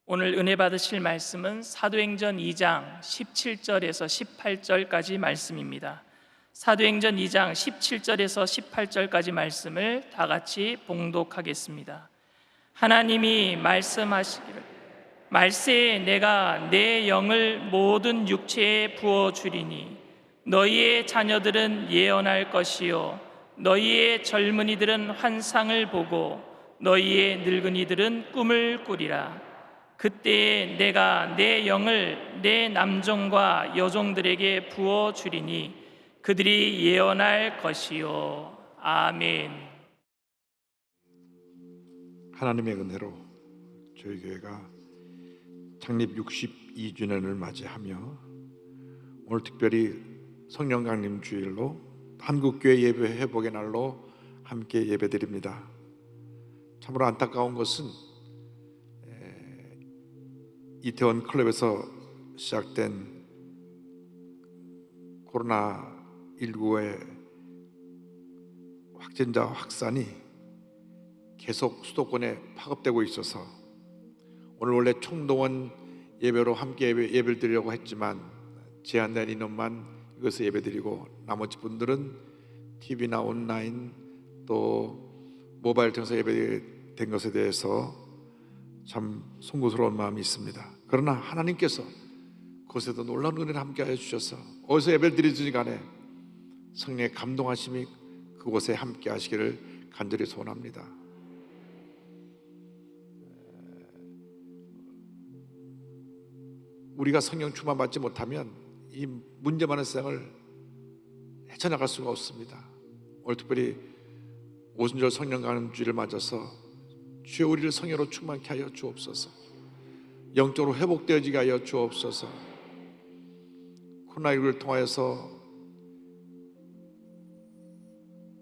오늘 은혜 받으실 말씀은 사도행전 2장 17절에서 18절까지 말씀입니다. 사도행전 2장 17절에서 18절까지 말씀을 다 같이 봉독하겠습니다. 하나님이 말씀하시기를 말세에 내가 내 영을 모든 육체에 부어주리니 너희의 자녀들은 예언할 것이요 너희의 젊은이들은 환상을 보고 너희의 늙은이들은 꿈을 꾸리라. 그때에 내가 내 영을 내 남종과 여종들에게 부어주리니 그들이 예언할 것이요. 아멘. 하나님의 은혜로 저희 교회가 창립 62주년을 맞이하며 오늘 특별히 성령 강림 주일로 한국교회 예배 회복의 날로 함께 예배드립니다. 참으로 안타까운 것은 이태원 클럽에서 시작된 코로나19의 확진자 확산이 계속 수도권에 파급되고 있어서 오늘 원래 총동원 예배로 함께 예배를 드리려고 했지만 제한된 인원만 이것을 예배드리고 나머지 분들은 TV나 온라인 또 모바일 통해서 예배된 것에 대해서 참 송구스러운 마음이 있습니다. 그러나 하나님께서 그곳에도 놀라운 은혜를 함께하여 주셔서 어디서 예배를 드리든지 간에 성령의 감동하심이 그곳에 함께하시기를 간절히 소원합니다. 우리가 성령 충만받지 못하면 이 문제 많은 세상을 헤쳐나갈 수가 없습니다. 오늘 특별히 오순절 성령 강림주일을 맞아서 주여 우리를 성령으로 충만케 하여 주옵소서. 영적으로 회복되어지게 하여 주옵소서. 코로나19를 통하여서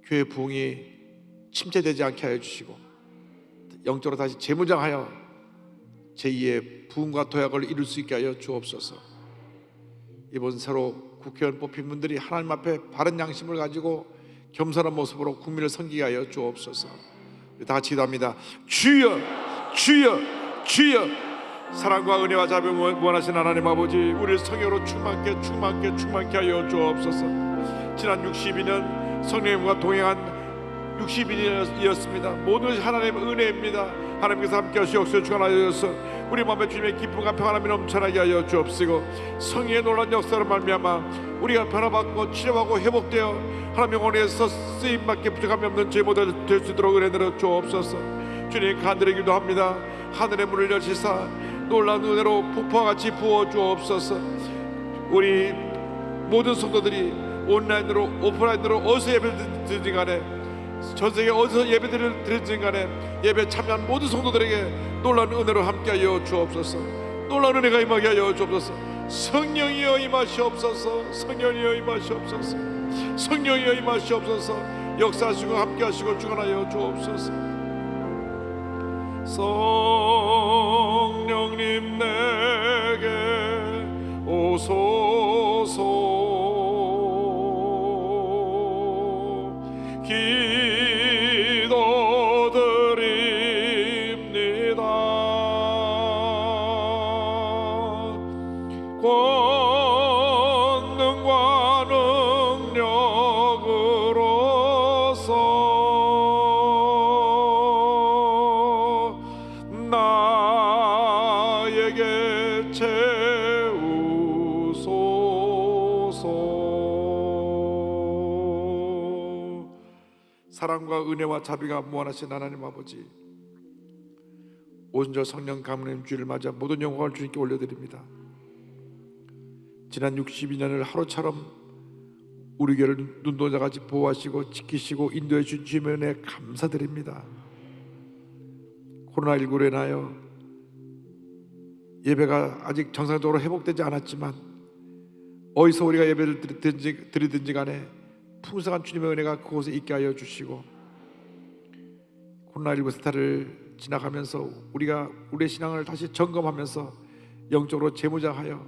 교회 부흥이 침체되지 않게 하여 주시고 영적으로 다시 재무장하여 제2의 부흥과 도약을 이룰 수 있게 하여 주옵소서. 이번 새로 국회의원 뽑힌 분들이 하나님 앞에 바른 양심을 가지고 겸손한 모습으로 국민을 섬기게 하여 주옵소서. 다 같이 기도합니다. 주여 주여 주여. 사랑과 은혜와 자비를 원하신 하나님 아버지, 우리를 성령으로 충만케 하여 주옵소서. 지난 62년 성령님과 동행한 60인이었습니다. 모든 것이 하나님의 은혜입니다. 하나님께서 함께 하시옵소서. 주관하여서 우리 마음에 주님의 기쁨과 평안함이 넘쳐나게 하여 주옵시고 성령의 놀라운 역사로 말미암아 우리가 변화받고 치료하고 회복되어 하나님의 원에서 쓰임받게 부족함이 없는 제 모델 될 수 있도록 은혜 내려 주옵소서. 주님 간절히 기도합니다. 하늘의 문을 여시사 놀라운 은혜로 폭포와 같이 부어 주옵소서. 우리 모든 성도들이 온라인으로 오프라인으로 어디서 예배를 드리든 간에 전세계 어디서 예배를 드리든 간에 예배 참여한 모든 성도들에게 놀라운 은혜로 함께하여 주옵소서. 놀라운 은혜가 임하게 하여 주옵소서. 성령이여 임하시옵소서. 성령이여 임하시옵소서. 성령이여 임하시옵소서. 역사하시고 함께하시고 주관하여 주옵소서. 성령님 내게 오소서. 기도드립니다. 권능과 능력으로서 나에게 채우소서. 사랑과 은혜와 자비가 무한하신 하나님 아버지, 오순절 성령 강림 주일을 맞아 모든 영광을 주님께 올려드립니다. 지난 62년을 하루처럼 우리 교회를 눈동자같이 보호하시고 지키시고 인도해 주신 주님의 은혜에 감사드립니다. 코로나19로 인하여 예배가 아직 정상적으로 회복되지 않았지만 어디서 우리가 예배를 드리든지 간에 풍성한 주님의 은혜가 그곳에 있게 하여 주시고 코로나19 스타를 지나가면서 우리가 우리의 신앙을 다시 점검하면서 영적으로 재무장하여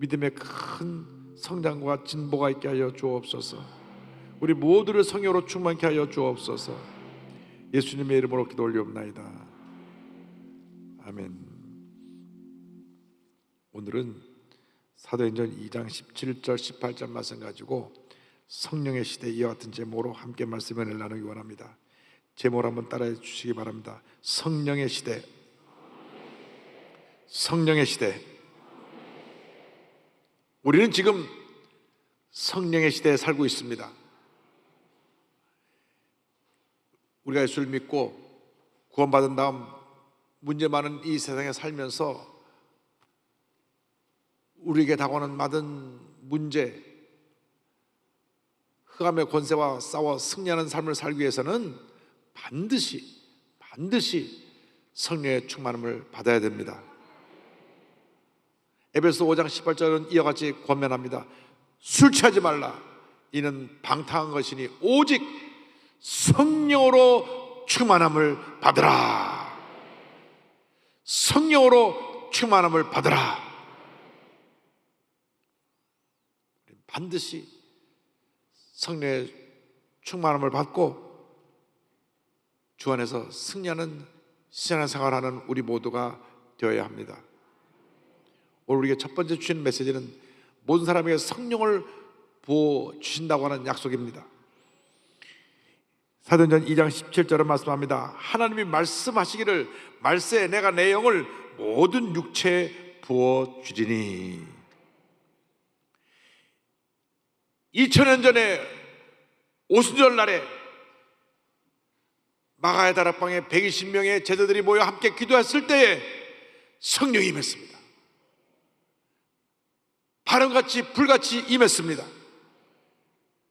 믿음의 큰 성장과 진보가 있게 하여 주옵소서. 우리 모두를 성령으로 충만케 하여 주옵소서. 예수님의 이름으로 기도 올리옵나이다. 아멘. 오늘은 사도행전 2장 17절 18절 말씀 가지고 성령의 시대 이와 같은 제목으로 함께 말씀을 나누기 원합니다. 제목을 한번 따라해 주시기 바랍니다. 성령의 시대. 성령의 시대. 우리는 지금 성령의 시대에 살고 있습니다. 우리가 예수를 믿고 구원받은 다음 문제 많은 이 세상에 살면서 우리에게 다가오는 많은 문제, 흑암의 권세와 싸워 승리하는 삶을 살기 위해서는 반드시 성령의 충만함을 받아야 됩니다. 에베소 5장 18절은 이와 같이 권면합니다. 술 취하지 말라. 이는 방탕한 것이니 오직 성령으로 충만함을 받으라. 성령으로 충만함을 받으라. 반드시 성령의 충만함을 받고 주 안에서 승리하는 신앙생활하는 우리 모두가 되어야 합니다. 오늘 우리에게 첫 번째 주신 메시지는 모든 사람에게 성령을 부어 주신다고 하는 약속입니다. 사도행전 2장 17절은 말씀합니다. 하나님이 말씀하시기를 말세에 내가 내 영을 모든 육체에 부어 주리니. 2000년 전에 오순절 날에 마가의 다락방에 120명의 제자들이 모여 함께 기도했을 때에 성령이 임했습니다. 바람같이 불같이 임했습니다.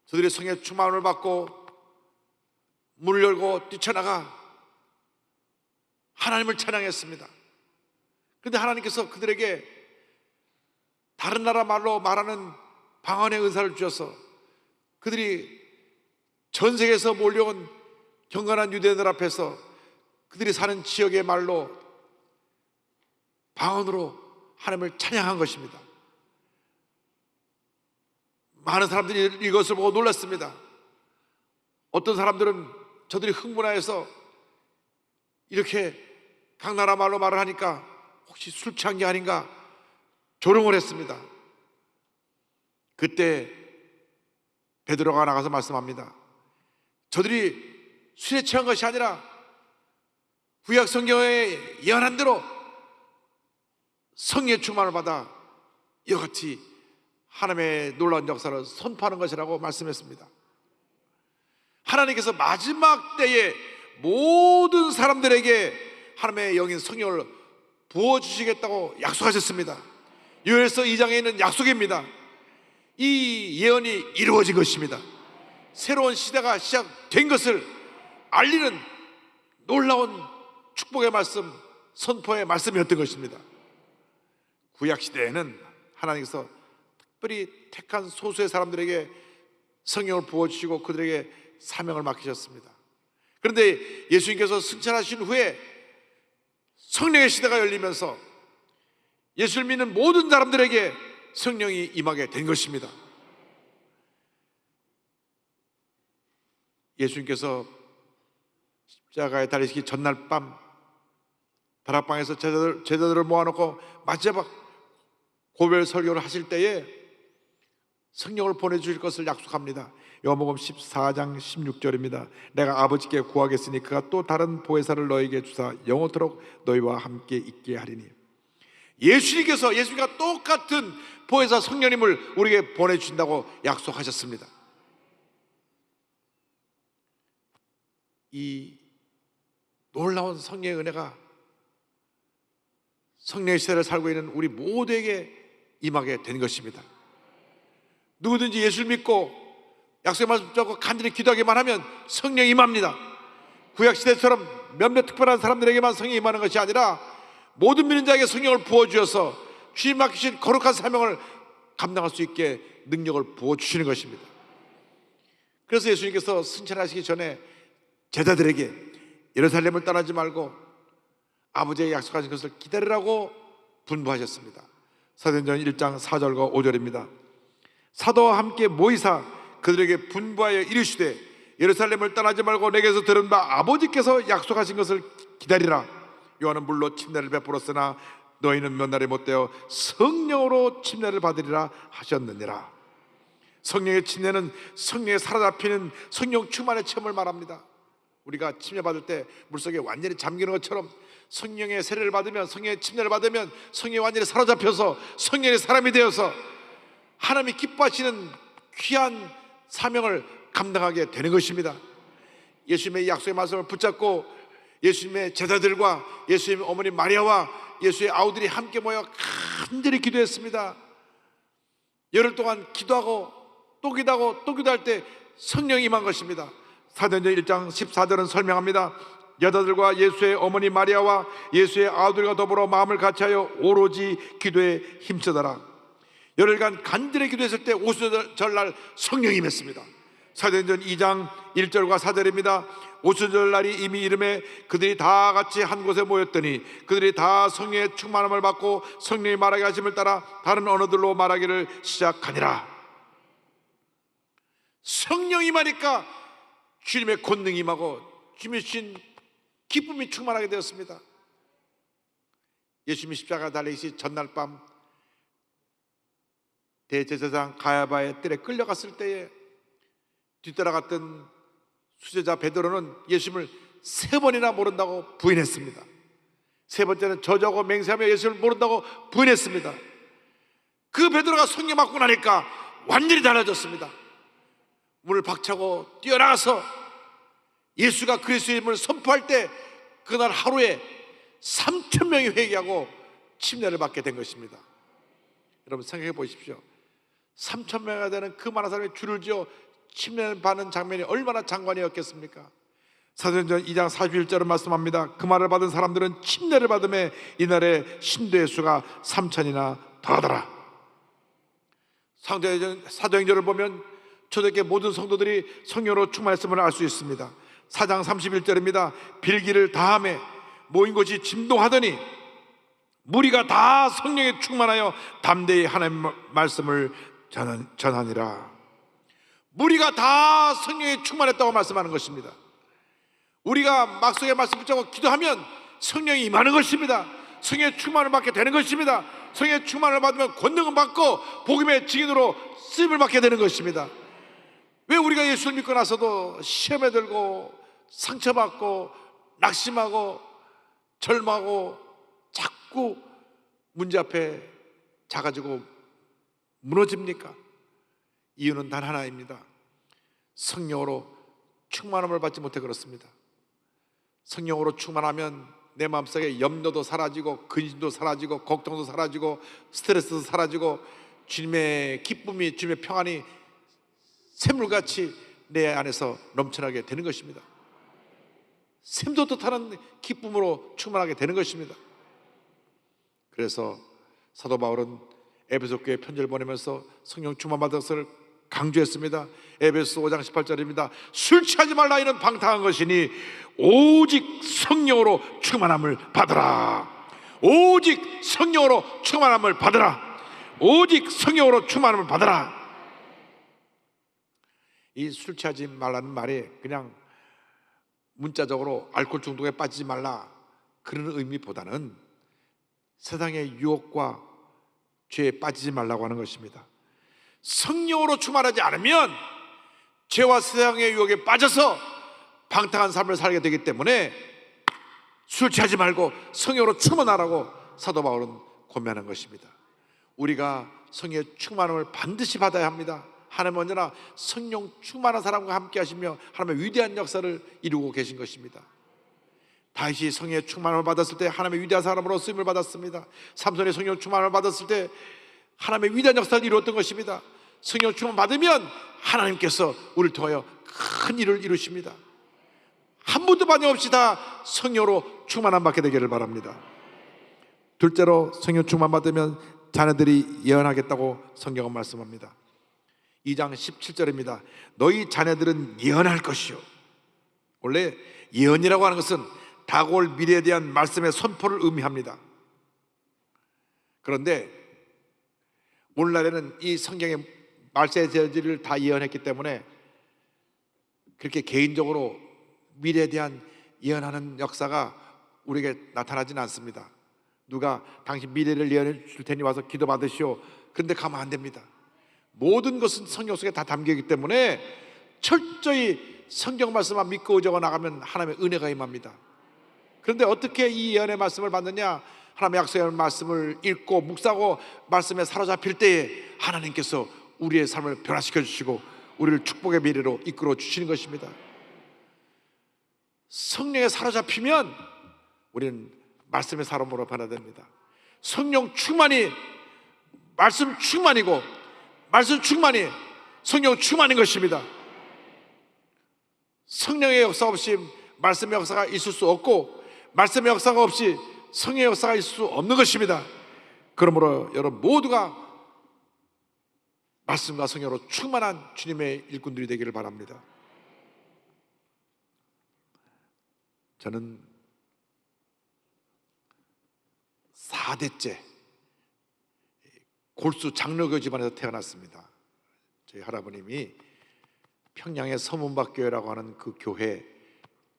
저들이 성령의 충만함을 받고 문을 열고 뛰쳐나가 하나님을 찬양했습니다. 그런데 하나님께서 그들에게 다른 나라 말로 말하는 방언의 은사를 주셔서 그들이 전 세계에서 몰려온 경건한 유대인들 앞에서 그들이 사는 지역의 말로 방언으로 하나님을 찬양한 것입니다. 많은 사람들이 이것을 보고 놀랐습니다. 어떤 사람들은 저들이 흥분하여서 이렇게 각 나라 말로 말을 하니까 혹시 술 취한 게 아닌가 조롱을 했습니다. 그때 베드로가 나가서 말씀합니다. 저들이 술에 취한 것이 아니라 구약 성경에 예언한 대로 성령의 충만을 받아 이와 같이 하나님의 놀라운 역사를 선포하는 것이라고 말씀했습니다. 하나님께서 마지막 때에 모든 사람들에게 하나님의 영인 성령을 부어주시겠다고 약속하셨습니다. 요엘서 2장에 있는 약속입니다. 이 예언이 이루어진 것입니다. 새로운 시대가 시작된 것을 알리는 놀라운 축복의 말씀, 선포의 말씀이었던 것입니다. 구약 시대에는 하나님께서 특별히 택한 소수의 사람들에게 성령을 부어주시고 그들에게 사명을 맡기셨습니다. 그런데 예수님께서 승천하신 후에 성령의 시대가 열리면서 예수를 믿는 모든 사람들에게 성령이 임하게 된 것입니다. 예수님께서 십자가에 달리시기 전날 밤 다락방에서 제자들을 모아놓고 마지막 고별 설교를 하실 때에 성령을 보내주실 것을 약속합니다. 요한복음 14장 16절입니다. 내가 아버지께 구하겠으니 그가 또 다른 보혜사를 너에게 주사 영원토록 너희와 함께 있게 하리니. 예수님과 똑같은 보혜사 성령님을 우리에게 보내주신다고 약속하셨습니다. 이 놀라운 성령의 은혜가 성령의 시대를 살고 있는 우리 모두에게 임하게 된 것입니다. 누구든지 예수를 믿고 약속의 말씀 붙잡고 간절히 기도하기만 하면 성령이 임합니다. 구약시대처럼 몇몇 특별한 사람들에게만 성령이 임하는 것이 아니라 모든 믿는 자에게 성령을 부어주셔서 주님 맡기신 거룩한 사명을 감당할 수 있게 능력을 부어주시는 것입니다. 그래서 예수님께서 승천하시기 전에 제자들에게 예루살렘을 떠나지 말고 아버지의 약속하신 것을 기다리라고 분부하셨습니다. 사도행전 1장 4절과 5절입니다. 사도와 함께 모이사 그들에게 분부하여 이르시되 예루살렘을 떠나지 말고 내게서 들은 바 아버지께서 약속하신 것을 기다리라. 요한은 물로 침례를 베풀었으나 너희는 몇 날에 못되어 성령으로 침례를 받으리라 하셨느니라. 성령의 침례는 성령에 사로잡히는 성령 충만의 체험을 말합니다. 우리가 침례 받을 때 물속에 완전히 잠기는 것처럼 성령의 세례를 받으면, 성령의 침례를 받으면 성령에 완전히 사로잡혀서 성령의 사람이 되어서 하나님이 기뻐하시는 귀한 사명을 감당하게 되는 것입니다. 예수님의 약속의 말씀을 붙잡고 예수님의 제자들과 예수님의 어머니 마리아와 예수의 아우들이 함께 모여 간절히 기도했습니다. 열흘 동안 기도하고 또 기도하고 또 기도할 때 성령이 임한 것입니다. 사도행전 1장 14절은 설명합니다. 여자들과 예수의 어머니 마리아와 예수의 아우들과 더불어 마음을 같이하여 오로지 기도에 힘쓰더라. 열흘간 간절히 기도했을 때 오순절날 성령이 임했습니다. 사도행전 2장 1절과 4절입니다. 오순절날이 이미 이름에 그들이 다 같이 한 곳에 모였더니 그들이 다 성령의 충만함을 받고 성령이 말하게 하심을 따라 다른 언어들로 말하기를 시작하니라. 성령이 임하니까 주님의 권능이 임하고 주님의 신 기쁨이 충만하게 되었습니다. 예수님이 십자가 달리시 전날 밤 대제사장 가야바의 뜰에 끌려갔을 때에 뒤따라갔던 수제자 베드로는 예수님을 3번이나 모른다고 부인했습니다. 3번째는 저주하고 맹세하며 예수님을 모른다고 부인했습니다. 그 베드로가 성령 받고 나니까 완전히 달라졌습니다. 문을 박차고 뛰어나가서 예수가 그리스도임을 선포할 때 그날 하루에 3,000명이 회개하고 침례를 받게 된 것입니다. 여러분 생각해 보십시오. 3,000명이 되는 그 많은 사람이 줄을 지어 침례를 받는 장면이 얼마나 장관이었겠습니까? 사도행전 2장 41절은 말씀합니다. 그 말을 받은 사람들은 침례를 받음에 이날에 신도의 수가 3,000이나 더하더라. 사도행전을 보면 초대교회 모든 성도들이 성령으로 충만했음을 알 수 있습니다. 4장 31절입니다. 빌기를 다함에 모인 곳이 진동하더니 무리가 다 성령에 충만하여 담대히 하나님 말씀을 전하니라. 무리가 다 성령에 충만했다고 말씀하는 것입니다. 우리가 막성의 말씀 붙잡고 기도하면 성령이 임하는 것입니다. 성령의 충만을 받게 되는 것입니다. 성령의 충만을 받으면 권능을 받고 복음의 증인으로 쓰임을 받게 되는 것입니다. 왜 우리가 예수를 믿고 나서도 시험에 들고 상처받고 낙심하고 절망하고 자꾸 문제 앞에 작아지고 무너집니까? 이유는 단 하나입니다. 성령으로 충만함을 받지 못해 그렇습니다. 성령으로 충만하면 내 마음속에 염려도 사라지고 근심도 사라지고 걱정도 사라지고 스트레스도 사라지고 주님의 기쁨이, 주님의 평안이 샘물같이 내 안에서 넘쳐나게 되는 것입니다. 샘도 타는 기쁨으로 충만하게 되는 것입니다. 그래서 사도 바울은 에베소 교회에 편지를 보내면서 성령 충만 받은 것을 강조했습니다. 에베소 5장 18절입니다. 술 취하지 말라 이는 방탕한 것이니 오직 성령으로 충만함을 받으라. 오직 성령으로 충만함을 받으라. 오직 성령으로 충만함을 받으라. 이 술 취하지 말라는 말이 그냥 문자적으로 알코올 중독에 빠지지 말라 그런 의미보다는 세상의 유혹과 죄에 빠지지 말라고 하는 것입니다. 성령으로 충만하지 않으면 죄와 세상의 유혹에 빠져서 방탕한 삶을 살게 되기 때문에 술 취하지 말고 성령으로 충만하라고 사도 바울은 권면하는 것입니다. 우리가 성령의 충만함을 반드시 받아야 합니다. 하나님은 언제나 성령 충만한 사람과 함께 하시며 하나님의 위대한 역사를 이루고 계신 것입니다. 다윗이 성령의 충만함을 받았을 때 하나님의 위대한 사람으로 쓰임을 받았습니다. 삼손이 성령 충만함을 받았을 때 하나님의 위대한 역사를 이루었던 것입니다. 성령 충만 받으면 하나님께서 우리를 통하여 큰 일을 이루십니다. 한 분도 반영없이 다 성령으로 충만함 받게 되기를 바랍니다. 둘째로 성령 충만 받으면 자녀들이 예언하겠다고 성경은 말씀합니다. 2장 17절입니다. 너희 자녀들은 예언할 것이요. 원래 예언이라고 하는 것은 다가올 미래에 대한 말씀의 선포를 의미합니다. 그런데 오늘날에는 이 성경의 말세제지를 다 예언했기 때문에 그렇게 개인적으로 미래에 대한 예언하는 역사가 우리에게 나타나지는 않습니다. 누가 당신 미래를 예언해 줄 테니 와서 기도 받으시오. 그런데 가면 안 됩니다. 모든 것은 성경 속에 다 담겨 있기 때문에 철저히 성경 말씀만 믿고 적어 나가면 하나님의 은혜가 임합니다. 그런데 어떻게 이 예언의 말씀을 받느냐? 하나님의 약속의 말씀을 읽고 묵상하고 말씀에 사로잡힐 때에 하나님께서 우리의 삶을 변화시켜 주시고 우리를 축복의 미래로 이끌어 주시는 것입니다. 성령에 사로잡히면 우리는 말씀의 사람으로 변화됩니다. 성령 충만이 말씀 충만이고 말씀 충만이 성령 충만인 것입니다. 성령의 역사 없이 말씀의 역사가 있을 수 없고 말씀의 역사가 없이 성령의 역사가 있을 수 없는 것입니다. 그러므로 여러분 모두가 말씀과 성령으로 충만한 주님의 일꾼들이 되기를 바랍니다. 저는 4대째 골수 장로교 집안에서 태어났습니다. 저희 할아버님이 평양의 서문박교회라고 하는 그 교회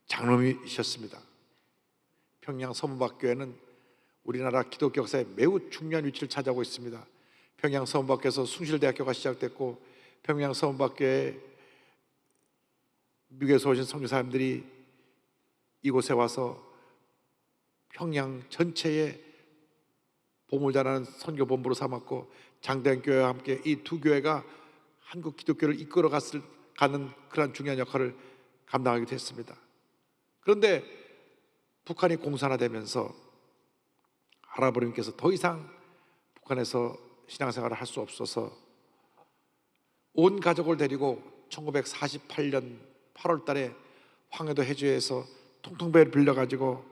장로이셨습니다. 평양 서문박교회는 우리나라 기독교 역사에 매우 중요한 위치를 차지하고 있습니다. 평양 서문박교에서 숭실대학교가 시작됐고 평양 서문박교에 미국에서 오신 선교사님들이 이곳에 와서 평양 전체에 보물자라는 선교본부로 삼았고 장대한교회와 함께 이 두 교회가 한국 기독교를 이끌어 가는 그런 중요한 역할을 감당하게 됐습니다. 그런데 북한이 공산화되면서 할아버님께서 더 이상 북한에서 신앙생활을 할 수 없어서 온 가족을 데리고 1948년 8월 달에 황해도 해주에서 통통배를 빌려가지고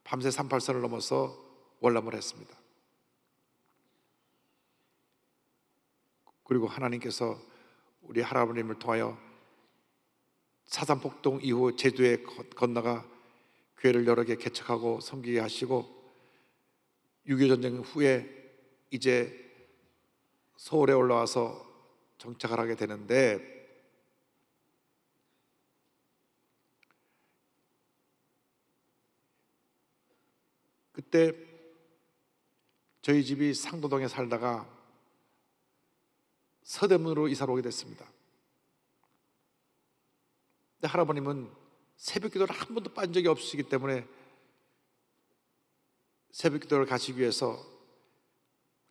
밤새 38선을 넘어서 월남을 했습니다. 그리고 하나님께서 우리 할아버님을 통하여 사산폭동 이후 제주에 건너가 교회를 여러 개 개척하고 섬기게 하시고 6.25 전쟁 후에 이제 서울에 올라와서 정착을 하게 되는데 그때 저희 집이 상도동에 살다가 서대문으로 이사를 오게 됐습니다. 근데 할아버님은 새벽 기도를 한 번도 빠진 적이 없으시기 때문에 새벽 기도를 가시기 위해서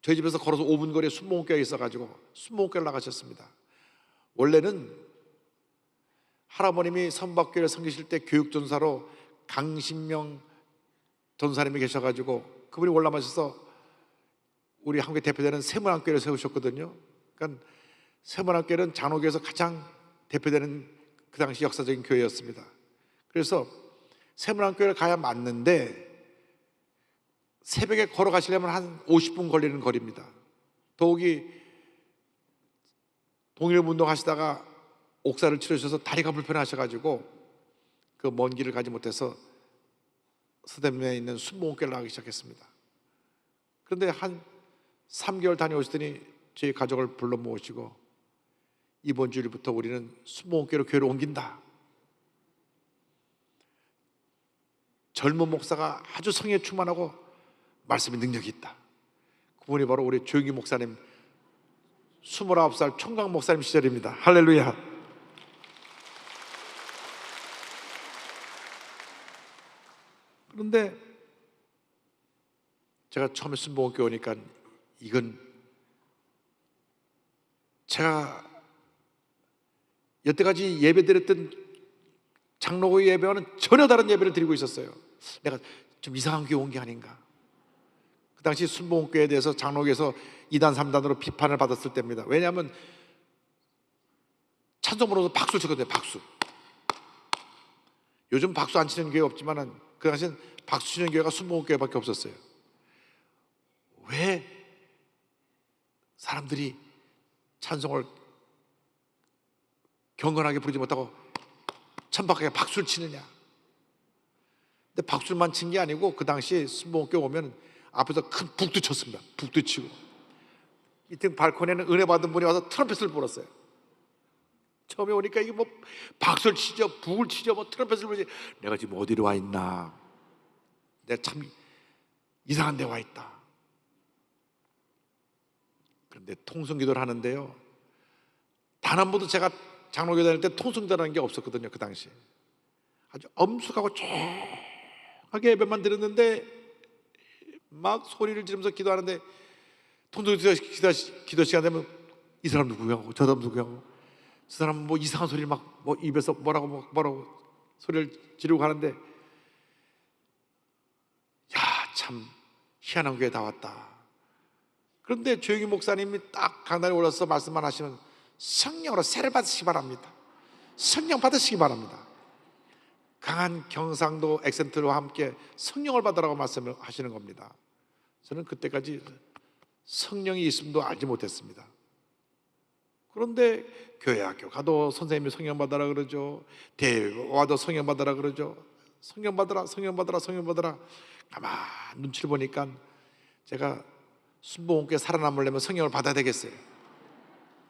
저희 집에서 걸어서 5분 거리에 순복음교회에 있어가지고 순복음교회를 나가셨습니다. 원래는 할아버님이 선박교회를 섬기실 때 교육전사로 강신명 전사님이 계셔가지고 그분이 월남하셔서 우리 한국에 대표되는 세문안교회를 세우셨거든요. 그러니까 세문안교회는 장로교에서 가장 대표되는 그 당시 역사적인 교회였습니다. 그래서 세문안교회를 가야 맞는데 새벽에 걸어가시려면 한 50분 걸리는 거리입니다. 더욱이 동일운동 하시다가 옥사를 치르셔서 다리가 불편하셔가지고 그 먼 길을 가지 못해서 서대문에 있는 순복음교회를 나가기 시작했습니다. 그런데 한 3개월 다녀오시더니 저희 가족을 불러 모으시고 이번 주일부터 우리는 순복음교회로 교회를 옮긴다. 젊은 목사가 아주 성에 충만하고 말씀에 능력이 있다. 그분이 바로 우리 조영기 목사님 29살 총각 목사님 시절입니다. 할렐루야. 그런데 제가 처음에 순복음교회 오니까 이건 제가 여태까지 예배드렸던 장로교 예배와는 전혀 다른 예배를 드리고 있었어요. 내가 좀 이상한 교회 온 게 아닌가. 그 당시 순복음교회에 대해서 장로교에서 2단 3단으로 비판을 받았을 때입니다. 왜냐하면 찬송 부르면서 박수 치거든요. 박수. 요즘 박수 안 치는 교회 없지만은 그 당시엔 박수 치는 교회가 순복음교회밖에 없었어요. 왜 사람들이 찬송을 경건하게 부르지 못하고 천박하게 박수를 치느냐. 근데 박수만 친 게 아니고 그 당시에 순복음교회 오면 앞에서 큰 북도 쳤습니다. 북도 치고 이등 발코니에는 은혜 받은 분이 와서 트럼펫을 불었어요. 처음에 오니까 이게 뭐 박수를 치죠, 북을 치죠, 뭐 트럼펫을 불지. 내가 지금 어디로 와 있나. 내가 참 이상한 데 와 있다. 그런데 통성기도를 하는데요, 단 한 번도 제가 장로교 다닐 때 통성기도라는 게 없었거든요. 그 당시에 아주 엄숙하고 조용하게 예배만 드렸는데 막 소리를 지르면서 기도하는데, 기도 시간 되면 이 사람 누구야? 저 사람 누구야? 저 사람 뭐 이상한 소리를 막 뭐 입에서 뭐라고 소리를 지르고 가는데, 야, 참 희한한 교회 다 왔다. 그런데 조용히 목사님이 딱 강단에 올라서 말씀만 하시면 성령으로 세를 받으시기 바랍니다. 성령 받으시기 바랍니다. 강한 경상도 액센트와 함께 성령을 받으라고 말씀을 하시는 겁니다. 저는 그때까지 성령이 있음도 알지 못했습니다. 그런데 교회 학교 가도 선생님이 성령 받으라 그러죠. 대회 와도 성령 받으라 그러죠. 성령 받으라, 성령 받으라, 성령 받으라. 가만 눈치를 보니까 제가 순복음교회 살아남으려면 성령을 받아야 되겠어요.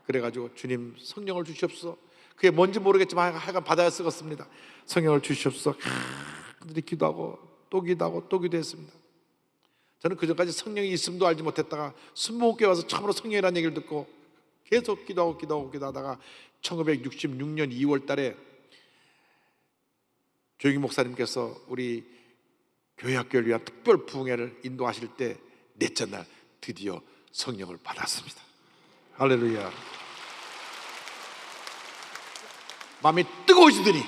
그래가지고 주님 성령을 주시옵소서. 그게 뭔지 모르겠지만 하여간 받아야 쓰겠습니다. 성령을 주시옵소서. 기도하고 또 기도하고 또 기도했습니다. 저는 그전까지 성령이 있음도 알지 못했다가 순복음교회 와서 처음으로 성령이라는 얘기를 듣고 계속 기도하다가 1966년 2월 달에 조영희 목사님께서 우리 교회 학교를 위한 특별 부흥회를 인도하실 때 넷째 날 드디어 성령을 받았습니다. 할렐루야. 마음이 뜨거워지더니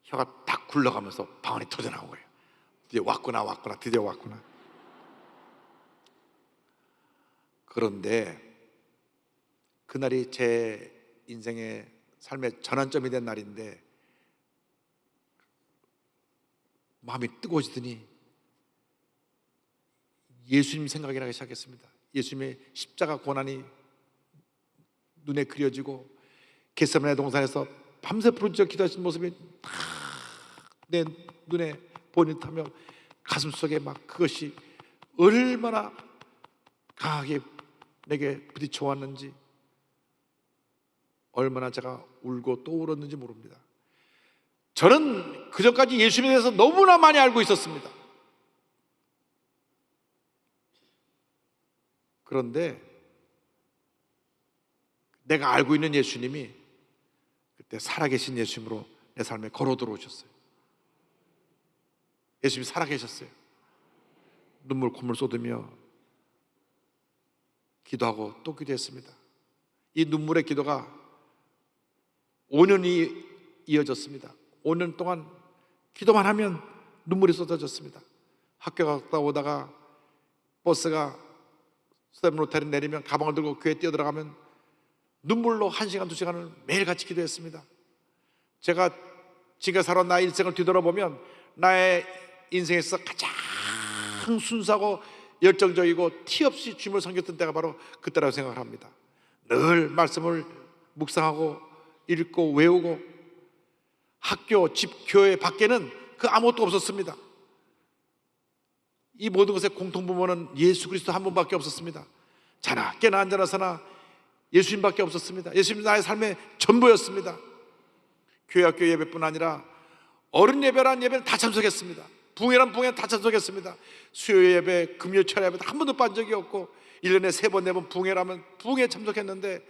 혀가 딱 굴러가면서 방언이 터져나온 거예요. 드디어 왔구나, 드디어 왔구나. 그런데 그날이 제 인생의 삶의 전환점이 된 날인데, 마음이 뜨거워지더니 예수님 생각이 나기 시작했습니다. 예수님의 십자가 고난이 눈에 그려지고 겟세마네 동산에서 밤새 부르짖어 기도하신 모습이 내 눈에 보이는 듯하며 가슴속에 막 그것이 얼마나 강하게 내게 부딪혀 왔는지, 얼마나 제가 울고 또 울었는지 모릅니다. 저는 그전까지 예수님에 대해서 너무나 많이 알고 있었습니다. 그런데 내가 알고 있는 예수님이 그때 살아계신 예수님으로 내 삶에 걸어 들어오셨어요. 예수님이 살아계셨어요. 눈물 콧물 쏟으며 기도하고 또 기도했습니다. 이 눈물의 기도가 5년이 이어졌습니다. 5년 동안 기도만 하면 눈물이 쏟아졌습니다. 학교 갔다 오다가 버스가 서대문호텔에 내리면 가방을 들고 교회에 뛰어들어가면 눈물로 1시간, 2시간을 매일같이 기도했습니다. 제가 지금까지 살아온 나의 일생을 뒤돌아보면 나의 인생에서 가장 순수하고 열정적이고 티 없이 주님을 섬겼던 때가 바로 그때라고 생각을 합니다. 늘 말씀을 묵상하고 읽고 외우고 학교, 집, 교회 밖에는 그 아무것도 없었습니다. 이 모든 것의 공통부모는 예수 그리스도 한 분밖에 없었습니다. 자나 깨나 앉아나 서나 예수님밖에 없었습니다. 예수님 나의 삶의 전부였습니다. 교회 학교 예배뿐 아니라 어른 예배란 예배는 다 참석했습니다. 부흥회란 부흥회 다 참석했습니다. 수요 예배, 금요 철야 예배 한 번도 빠진 적이 없고 1년에 3번, 4번 부흥회라면 부흥회에 참석했는데,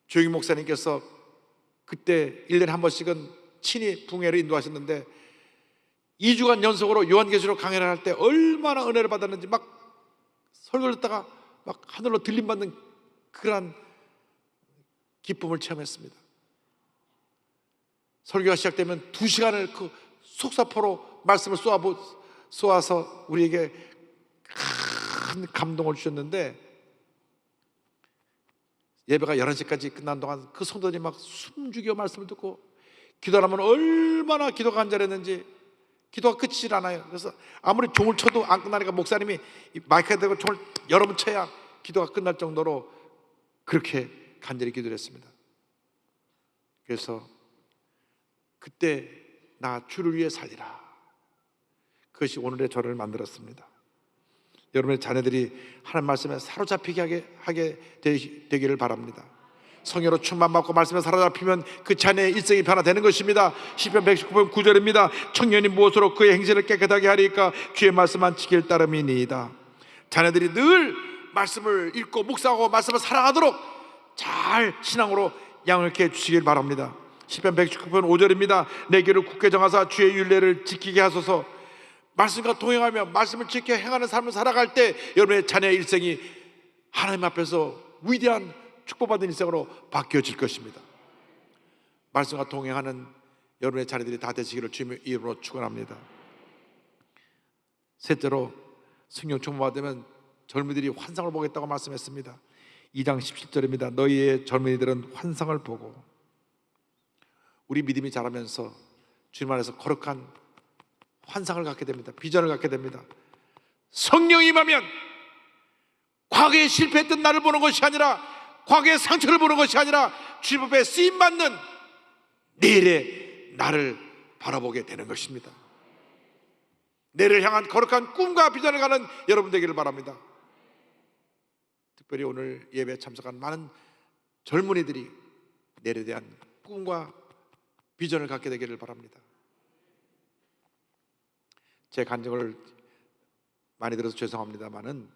조영희 목사님께서 그때 1년에 한 번씩은 친히 부흥회를 인도하셨는데 2주간 연속으로 요한계시록 강연을 할 때 얼마나 은혜를 받았는지 막 설교를 듣다가 막 하늘로 들림받는 그러한 기쁨을 체험했습니다. 설교가 시작되면 2시간을 그 속사포로 말씀을 쏘아서 우리에게 큰 감동을 주셨는데, 예배가 11시까지 끝난 동안 그 성도들이 막 숨죽여 말씀을 듣고 기도하면 얼마나 기도가 간절했는지, 기도가 끝이질 않아요. 그래서 아무리 종을 쳐도 안 끝나니까 목사님이 마이크에 대고 종을 여러 번 쳐야 기도가 끝날 정도로 그렇게 간절히 기도를 했습니다. 그래서 그때 나 주를 위해 살리라, 그것이 오늘의 저를 만들었습니다. 여러분의 자녀들이 하나님 말씀에 사로잡히게 하게 되기를 바랍니다. 성령으로 충만받고 말씀에 사로잡히면 그 자녀의 일생이 변화되는 것입니다. 시편 119편 9절입니다. 청년이 무엇으로 그의 행실을 깨끗하게 하리까? 주의 말씀만 지킬 따름이니이다. 자녀들이 늘 말씀을 읽고 묵상하고 말씀을 사랑하도록 잘 신앙으로 양육해 주시길 바랍니다. 시편 119편 5절입니다. 내 길을 굳게 정하사 주의 율례를 지키게 하소서. 말씀과 동행하며 말씀을 지켜 행하는 삶을 살아갈 때 여러분의 자녀의 일생이 하나님 앞에서 위대한 축복받은 일생으로 바뀌어질 것입니다. 말씀과 동행하는 여러분의 자녀들이 다 되시기를 주님의 이름으로 축원합니다. 셋째로 성령 충만받으면 젊은이들이 환상을 보겠다고 말씀했습니다. 2장 17절입니다. 너희의 젊은이들은 환상을 보고. 우리 믿음이 자라면서 주님 안에서 거룩한 환상을 갖게 됩니다. 비전을 갖게 됩니다. 성령이 임하면 과거에 실패했던 나를 보는 것이 아니라, 과거의 상처를 보는 것이 아니라 주님 앞에 쓰임받는 내일의 나를 바라보게 되는 것입니다. 내일을 향한 거룩한 꿈과 비전을 가는 여러분 되기를 바랍니다. 특별히 오늘 예배에 참석한 많은 젊은이들이 내일에 대한 꿈과 비전을 갖게 되기를 바랍니다. 제 간증을 많이 들어서 죄송합니다만은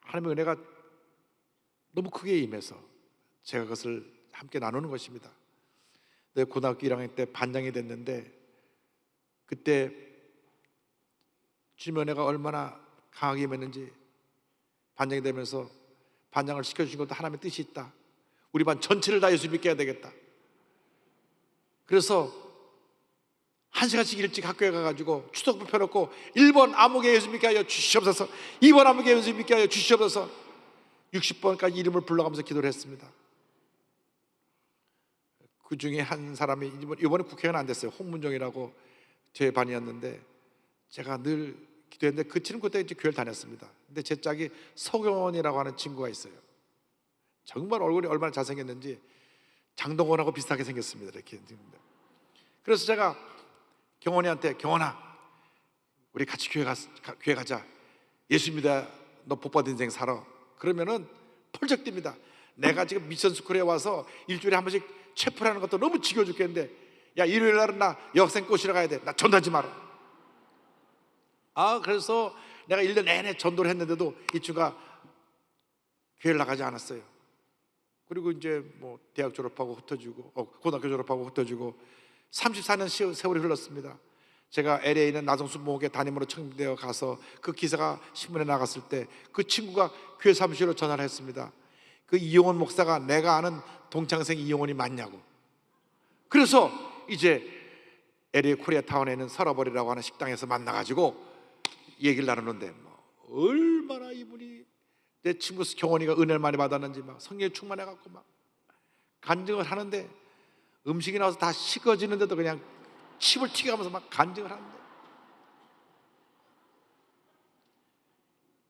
하나님의 은혜가 너무 크게 임해서 제가 그것을 함께 나누는 것입니다. 내가 고등학교 1학년 때 반장이 됐는데, 그때 주님의 은혜가 얼마나 강하게 임했는지, 반장이 되면서 반장을 시켜주신 것도 하나님의 뜻이 있다. 우리 반 전체를 다 예수 믿게 해야 되겠다. 그래서 1시간씩 일찍 학교에 가가지고 추석부 펴놓고 1번 아무개 예수 믿게 하여 주시옵소서, 2번 아무개 예수 믿게 하여 주시옵소서 60번까지 이름을 불러가면서 기도를 했습니다. 그 중에 한 사람이 이번에 국회의원 안 됐어요. 홍문정이라고 제 반이었는데, 제가 늘 기도했는데 그 친구 그때 이제 교회를 다녔습니다. 근데 제 짝이 서경원이라고 하는 친구가 있어요. 정말 얼굴이 얼마나 잘생겼는지 장동건하고 비슷하게 생겼습니다. 이렇게. 그래서 제가 경원이한테, 경원아, 우리 같이 교회 가자. 예수 믿어, 너 복받은 인생 살아. 그러면은 펄쩍 뜁니다. 내가 지금 미션스쿨에 와서 일주일에 한 번씩 체프라는 것도 너무 지겨워 죽겠는데, 야, 일요일 날은 나 여학생 꼬시러 가야 돼. 나 전도하지 마라. 그래서 내가 1년 내내 전도를 했는데도 이 친구가 교회를 나가지 않았어요. 그리고 이제 뭐 대학 졸업하고 흩어지고, 고등학교 졸업하고 흩어지고 34년 세월이 흘렀습니다. 제가 LA에 있는 나성수 목회 담임으로 청대에 가서 그 기사가 신문에 나갔을 때 그 친구가 교회 사무실로 전화를 했습니다. 그 이용원 목사가 내가 아는 동창생 이용원이 맞냐고. 그래서 이제 LA 코리아타운에 있는 서러버리라고 하는 식당에서 만나가지고 얘기를 나누는데, 얼마나 이분이, 내 친구 경원이가 은혜를 많이 받았는지 막 성령에 충만해갖고 막 간증을 하는데, 음식이 나와서 다 식어지는데도 그냥 침을 튀겨가면서 막 간증을 하는데,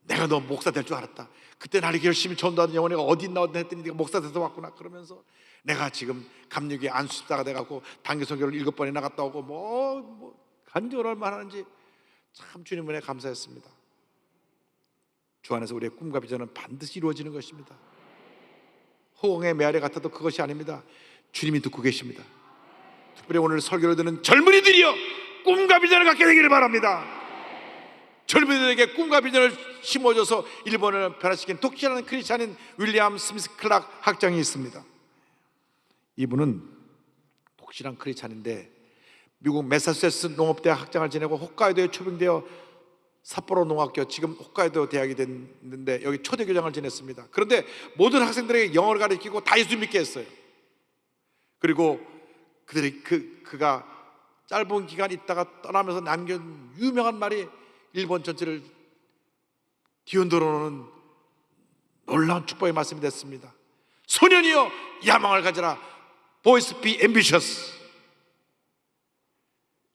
내가 너 목사 될 줄 알았다. 그때 나를 열심히 전도하던 영혼이가 어디 있나 했더니 네가 목사 돼서 왔구나. 그러면서 내가 지금 감리교회 안수집사가 돼갖고 단기선교를 7번이나 갔다 오고 뭐 간증을 얼마나 하는지 참 주님 은혜 감사했습니다. 주 안에서 우리의 꿈과 비전은 반드시 이루어지는 것입니다. 호응의 메아리 같아도 그것이 아닙니다. 주님이 듣고 계십니다. 특별히 오늘 설교를 듣는 젊은이들이여, 꿈과 비전을 갖게 되기를 바랍니다. 젊은이들에게 꿈과 비전을 심어줘서 일본을 변화시킨 독실한 크리스찬인 윌리엄 스미스 클락 학장이 있습니다. 이분은 독실한 크리스찬인데 미국 매사추세츠 농업대학 학장을 지내고 홋카이도에 초빙되어 삿포로 농학교, 지금 홋카이도 대학이 됐는데 여기 초대교장을 지냈습니다. 그런데 모든 학생들에게 영어를 가르치고 다 예수 믿게 했어요. 그리고 그가 짧은 기간 있다가 떠나면서 남긴 유명한 말이 일본 전체를 뒤흔들어놓는 놀라운 축복의 말씀이 됐습니다. 소년이여 야망을 가져라. Boys be ambitious.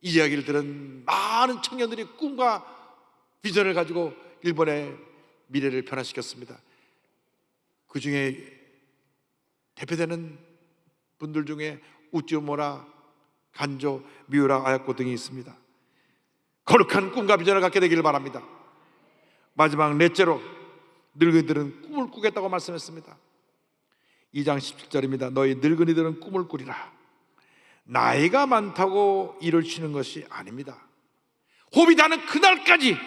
이 이야기를 들은 많은 청년들이 꿈과 비전을 가지고 일본의 미래를 변화시켰습니다. 그 중에 대표되는 분들 중에 우찌오모라, 간조, 미우라 아야코 등이 있습니다. 거룩한 꿈과 비전을 갖게 되기를 바랍니다. 마지막 넷째로, 늙은이들은 꿈을 꾸겠다고 말씀했습니다. 2장 17절입니다. 너희 늙은이들은 꿈을 꾸리라. 나이가 많다고 일을 쉬는 것이 아닙니다. 호흡이 닿는 그날까지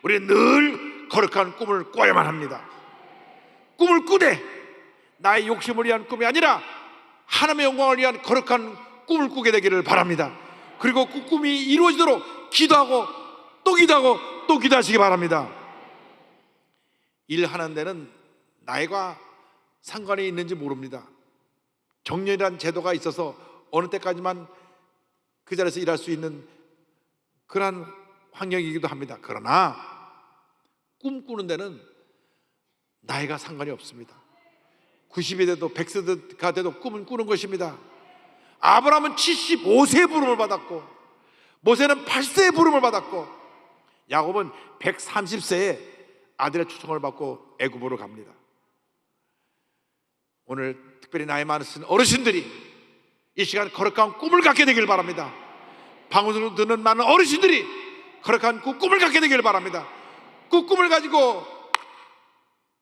우리는 늘 거룩한 꿈을 꿔야만 합니다. 꿈을 꾸되 나의 욕심을 위한 꿈이 아니라 하나님의 영광을 위한 거룩한 꿈을 꾸게 되기를 바랍니다. 그리고 그 꿈이 이루어지도록 기도하고 또 기도하고 또 기도하시기 바랍니다. 일하는 데는 나이가 상관이 있는지 모릅니다. 정년이라는 제도가 있어서 어느 때까지만 그 자리에서 일할 수 있는 그러한 환경이기도 합니다. 그러나 꿈꾸는 데는 나이가 상관이 없습니다. 90이 돼도 100세가 돼도 꿈은 꾸는 것입니다. 아브라함은 75세의 부름을 받았고 모세는 8세의 부름을 받았고 야곱은 130세에 아들의 초청을 받고 애굽으로 갑니다. 오늘 특별히 나이 많으신 어르신들이 이 시간 거룩한 꿈을 갖게 되길 바랍니다. 방송으로 듣는 많은 어르신들이 거룩한 그 꿈을 갖게 되길 바랍니다. 그 꿈을 가지고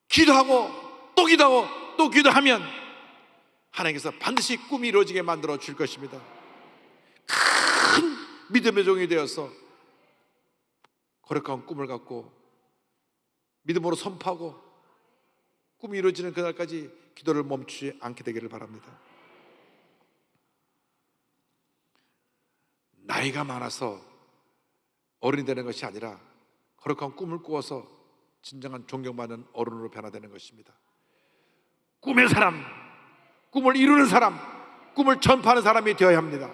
기도하고 또 기도하고 또 기도하면 하나님께서 반드시 꿈이 이루어지게 만들어 줄 것입니다. 큰 믿음의 종이 되어서 거룩한 꿈을 갖고 믿음으로 선포하고 꿈이 이루어지는 그날까지 기도를 멈추지 않게 되기를 바랍니다. 나이가 많아서 어른이 되는 것이 아니라 거룩한 꿈을 꾸어서 진정한 존경받는 어른으로 변화되는 것입니다. 꿈의 사람, 꿈을 이루는 사람, 꿈을 전파하는 사람이 되어야 합니다.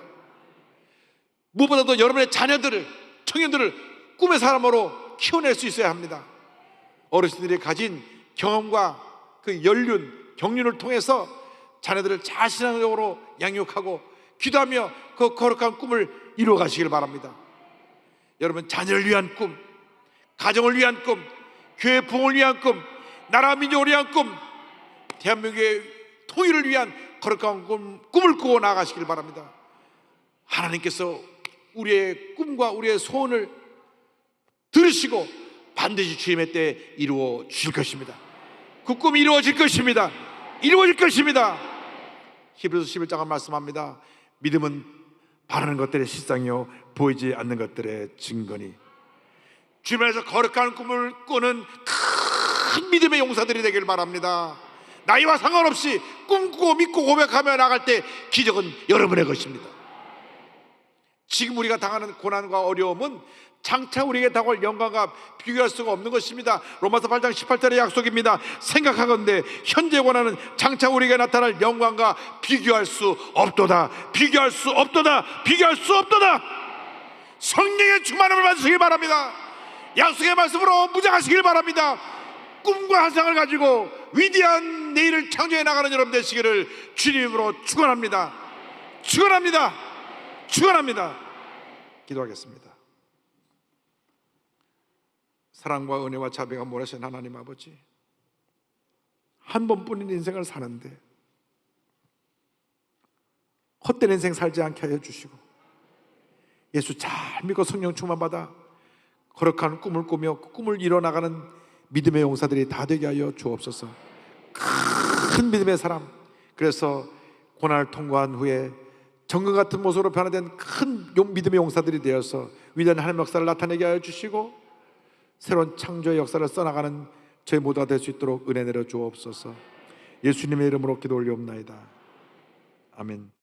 무엇보다도 여러분의 자녀들을, 청년들을 꿈의 사람으로 키워낼 수 있어야 합니다. 어르신들이 가진 경험과 그 연륜, 경륜을 통해서 자녀들을 자신적으로 양육하고 기도하며 그 거룩한 꿈을 이루어 가시길 바랍니다. 여러분, 자녀를 위한 꿈, 가정을 위한 꿈, 교회 부흥을 위한 꿈, 나라 민족을 위한 꿈, 대한민국의 통일을 위한 거룩한 꿈을 꾸어 나가시길 바랍니다. 하나님께서 우리의 꿈과 우리의 소원을 들으시고 반드시 주님의 때에 이루어 주실 것입니다. 그 꿈이 이루어질 것입니다. 이루어질 것입니다. 히브리서 11장은 말씀합니다. 믿음은 바라는 것들의 실상이요 보이지 않는 것들의 증거니. 주님에서 거룩한 꿈을 꾸는 큰 믿음의 용사들이 되길 바랍니다. 나이와 상관없이 꿈꾸고 믿고 고백하며 나갈 때 기적은 여러분의 것입니다. 지금 우리가 당하는 고난과 어려움은 장차 우리에게 다가올 영광과 비교할 수가 없는 것입니다. 로마서 8장 18절의 약속입니다. 생각하건대 현재 고난은 장차 우리에게 나타날 영광과 비교할 수 없도다. 비교할 수 없도다. 비교할 수 없도다. 성령의 충만함을 받으시길 바랍니다. 약속의 말씀으로 무장하시길 바랍니다. 꿈과 환상을 가지고 위대한 내일을 창조해 나가는 여러분 되시기를 주님으로 축원합니다. 축원합니다. 축원합니다. 기도하겠습니다. 사랑과 은혜와 자비가 몰아신 하나님 아버지, 한 번뿐인 인생을 사는데 헛된 인생 살지 않게 하여 주시고 예수 잘 믿고 성령 충만받아 거룩한 꿈을 꾸며 그 꿈을 이뤄나가는 믿음의 용사들이 다 되게 하여 주옵소서. 큰 믿음의 사람, 그래서 고난을 통과한 후에 정금 같은 모습으로 변화된 큰 믿음의 용사들이 되어서 위대한 하나님의 역사를 나타내게 하여 주시고 새로운 창조의 역사를 써나가는 저희 모두가 될 수 있도록 은혜 내려 주옵소서. 예수님의 이름으로 기도 올리옵나이다. 아멘.